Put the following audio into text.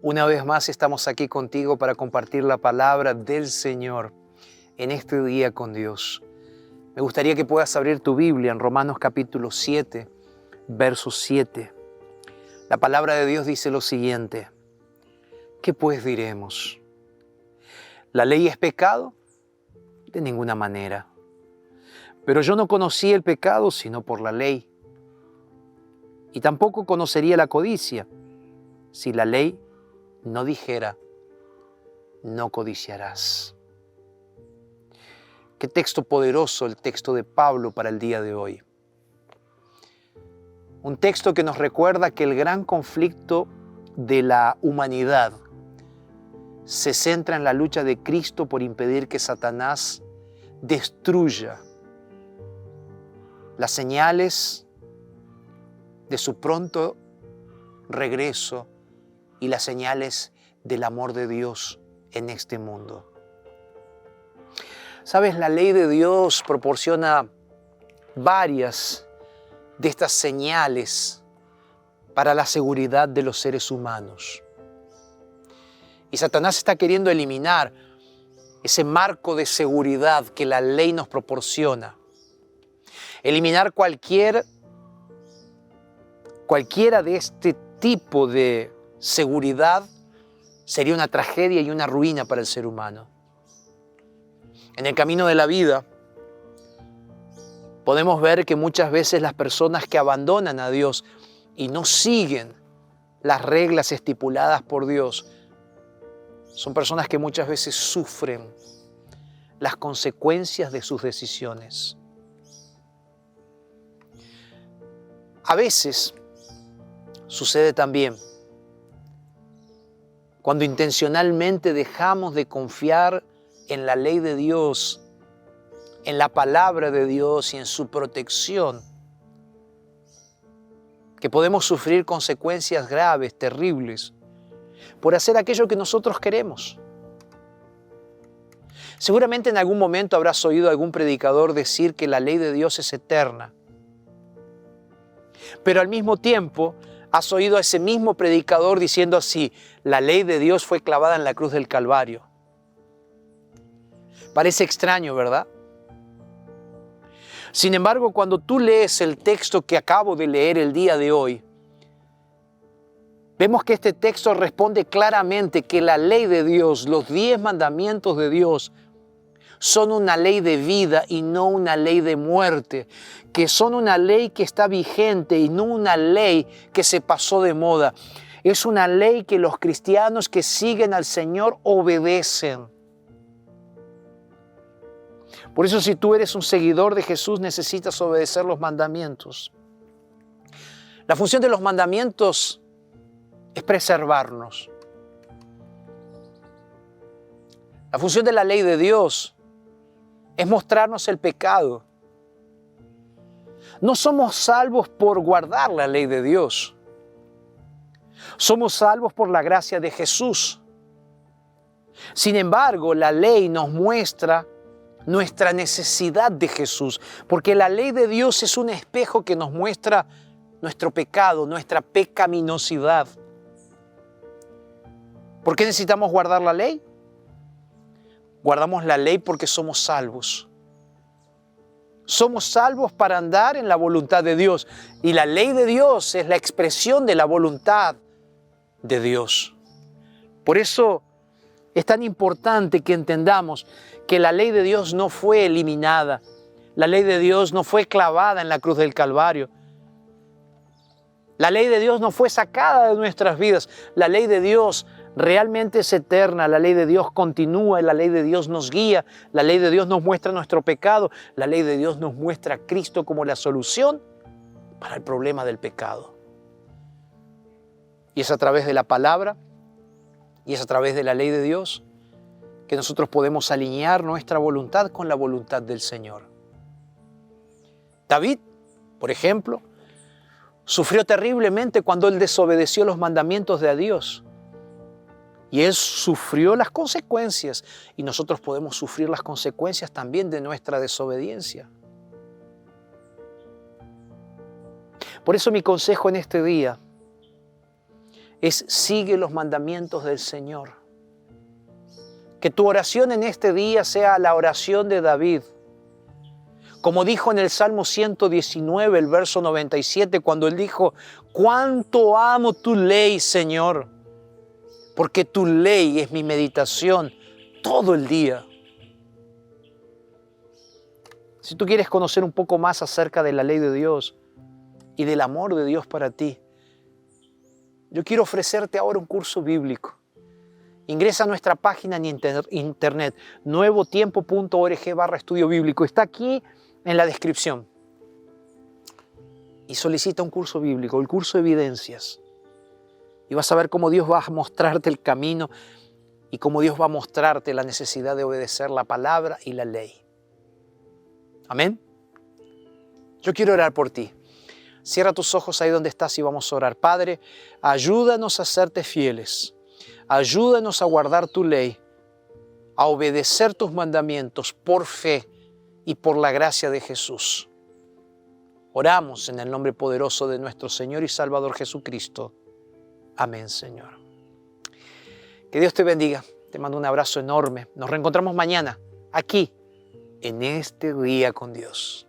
Una vez más estamos aquí contigo para compartir la palabra del Señor en este día con Dios. Me gustaría que puedas abrir tu Biblia en Romanos capítulo 7, verso 7. La palabra de Dios dice lo siguiente: ¿qué pues diremos? ¿La ley es pecado? De ninguna manera. Pero yo no conocí el pecado sino por la ley. Y tampoco conocería la codicia si la ley no dijera, no codiciarás. Qué texto poderoso el texto de Pablo para el día de hoy. Un texto que nos recuerda que el gran conflicto de la humanidad se centra en la lucha de Cristo por impedir que Satanás destruya las señales de su pronto regreso y las señales del amor de Dios en este mundo. ¿Sabes? La ley de Dios proporciona varias de estas señales para la seguridad de los seres humanos. Y Satanás está queriendo eliminar ese marco de seguridad que la ley nos proporciona. Eliminar cualquiera de este tipo de seguridad sería una tragedia y una ruina para el ser humano. En el camino de la vida podemos ver que muchas veces las personas que abandonan a Dios y no siguen las reglas estipuladas por Dios son personas que muchas veces sufren las consecuencias de sus decisiones. A veces sucede también cuando intencionalmente dejamos de confiar en la ley de Dios, en la palabra de Dios y en su protección, que podemos sufrir consecuencias graves, terribles, por hacer aquello que nosotros queremos. Seguramente en algún momento habrás oído a algún predicador decir que la ley de Dios es eterna, pero al mismo tiempo has oído a ese mismo predicador diciendo así: la ley de Dios fue clavada en la cruz del Calvario. Parece extraño, ¿verdad? Sin embargo, cuando tú lees el texto que acabo de leer el día de hoy, vemos que este texto responde claramente que la ley de Dios, los 10 mandamientos de Dios, son una ley de vida y no una ley de muerte, que son una ley que está vigente y no una ley que se pasó de moda. Es una ley que los cristianos que siguen al Señor obedecen. Por eso, si tú eres un seguidor de Jesús, necesitas obedecer los mandamientos. La función de los mandamientos es preservarnos. La función de la ley de Dios es mostrarnos el pecado. No somos salvos por guardar la ley de Dios. Somos salvos por la gracia de Jesús. Sin embargo, la ley nos muestra nuestra necesidad de Jesús, porque la ley de Dios es un espejo que nos muestra nuestro pecado, nuestra pecaminosidad. ¿Por qué necesitamos guardar la ley? Guardamos la ley porque somos salvos. Somos salvos para andar en la voluntad de Dios. Y la ley de Dios es la expresión de la voluntad de Dios. Por eso es tan importante que entendamos que la ley de Dios no fue eliminada. La ley de Dios no fue clavada en la cruz del Calvario. La ley de Dios no fue sacada de nuestras vidas. La ley de Dios realmente es eterna. La ley de Dios continúa. La ley de Dios nos guía. La ley de Dios nos muestra nuestro pecado. La ley de Dios nos muestra a Cristo como la solución para el problema del pecado. Y es a través de la palabra y es a través de la ley de Dios que nosotros podemos alinear nuestra voluntad con la voluntad del Señor. David, por ejemplo, sufrió terriblemente cuando él desobedeció los mandamientos de Dios. Y él sufrió las consecuencias, y nosotros podemos sufrir las consecuencias también de nuestra desobediencia. Por eso mi consejo en este día es sigue los mandamientos del Señor. Que tu oración en este día sea la oración de David. Como dijo en el Salmo 119, el verso 97, cuando él dijo, cuánto amo tu ley, Señor, porque tu ley es mi meditación todo el día. Si tú quieres conocer un poco más acerca de la ley de Dios y del amor de Dios para ti, yo quiero ofrecerte ahora un curso bíblico. Ingresa a nuestra página en internet, nuevotiempo.org/estudio bíblico. Está aquí en la descripción. Y solicita un curso bíblico, el curso de evidencias. Y vas a ver cómo Dios va a mostrarte el camino y cómo Dios va a mostrarte la necesidad de obedecer la palabra y la ley. Amén. Yo quiero orar por ti. Cierra tus ojos ahí donde estás y vamos a orar. Padre, ayúdanos a serte fieles. Ayúdanos a guardar tu ley, a obedecer tus mandamientos por fe y por la gracia de Jesús. Oramos en el nombre poderoso de nuestro Señor y Salvador Jesucristo. Amén, Señor. Que Dios te bendiga. Te mando un abrazo enorme. Nos reencontramos mañana, aquí, en Este Día con Dios.